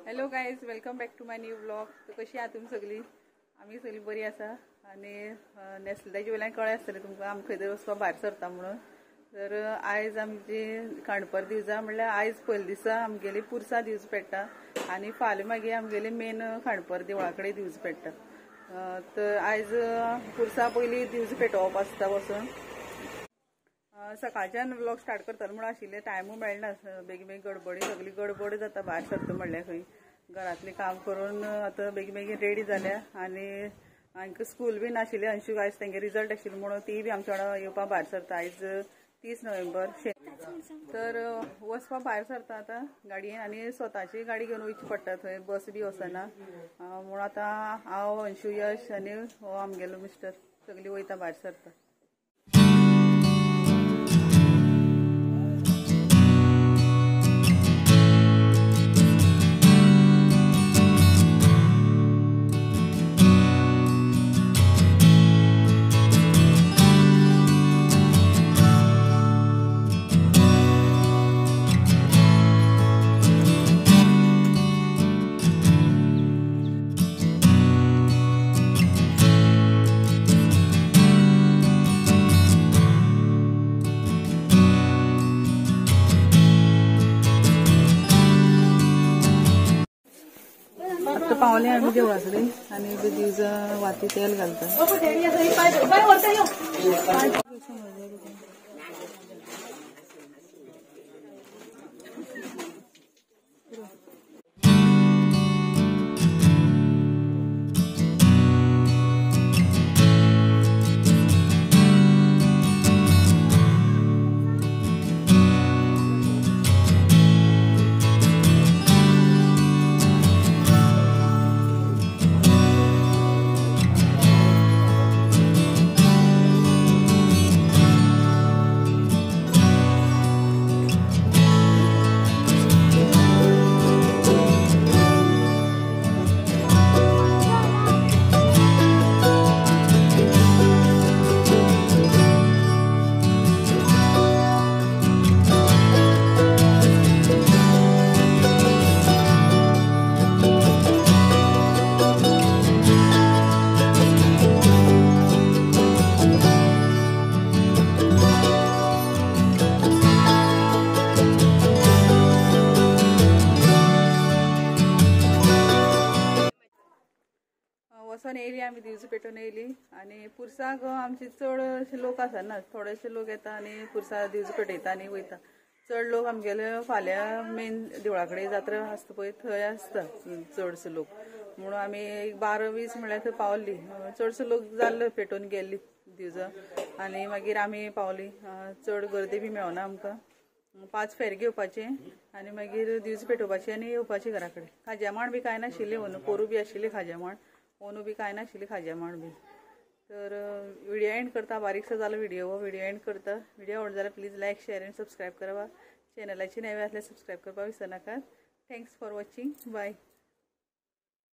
Hello guys, welcome back to my new blog. तर कशी आहात तुम्ही सगळी? आम्ही सगळी बरी आसा. आणि नेसल्याची वेल्यान कळ्ळें आसतलें तुमकां आमी खंय तरी वचपाक भायर सरता म्हणून. तर आयज आमची खांडपर दिवजा म्हणल्यार आयज पयले दिसा आमगेली पुरसां दिवज पेट्टा आनी फाल्यां मागीर आमगेली मेन खांडपर देवळा कडेन दिवज पेट्टा. तर आयज पुरसां पयलीं दिवज पेटोवप आसता वचून. सकाळच्यान व्लॉग स्टार्ट करतले म्हणून आशिल्लें, टायमूय मेळना. बेगी बेगीन गडबडी सगळी गडबड जाता भायर सरता म्हणल्यार. खंय घरांतलें काम करून आतां बेगीन बेगीन रेडी जाल्या. आनी हांकां स्कूल बी नाशिल्लें. अंशूक आयज तेंगे रिजल्ट आशिल्लो म्हणून ती बी आमच्या वांगडा येवपाक भायर सरता. आयज 30 नोव्हेंबर. तर वचपाक भायर सरता आतां गाडयेन. आनी स्वताची गाडी घेवन वयची पडटा, थंय बस बी वचना म्हणून आतां हांव, अंशू, यश आनी हो आमगेलो मिस्टर सगळीं वयता भायर सरता. आता पावले आम्ही देवळा कडेन आनी दिवजा वाती तेल घालता. वचून येयली आमी, दिवज पेटोवन येयली. आनी पुरसाक आमचे चड लोक आसना, थोडेशे लोक येता आनी पुरसा दिवज पेटयता आनी वयता. चड लोक आमगेले फाल्यां मेन देवळा कडेन जात्रा आसता पळय, थंय आसता चडशे लोक. म्हणून आमी एक 12-20 म्हळ्यार थंय पावली. चडशे लोक जाल्ले पेटोवन गेल्ली दिवजां. आनी मागीर आमी पावली. चड गर्दी बी मेळना आमकां. 5 फेरे घेवपाचे आनी मागीर दिवज पेटोवपाची आनी येवपाची घरा कडेन. खाज्या मांड बी कांय नाशिल्लें. अंदू पोरू बी आशिल्ली खाज्या मांड, ओनू बी कांय नाशिल्ली खाज्या मांड बी. तर व्हिडिओ एंड करता. बारीकसो जालो व्हिडिओ एंड करता. व्हिडिओ आवडलो जाल्यार प्लीज लायक, शेअर आनी सबस्क्रायब करवा. चॅनलाची नवे आसल्यार सबस्क्रायब करपाक विसरनाकात. Thanks for watching. बाय.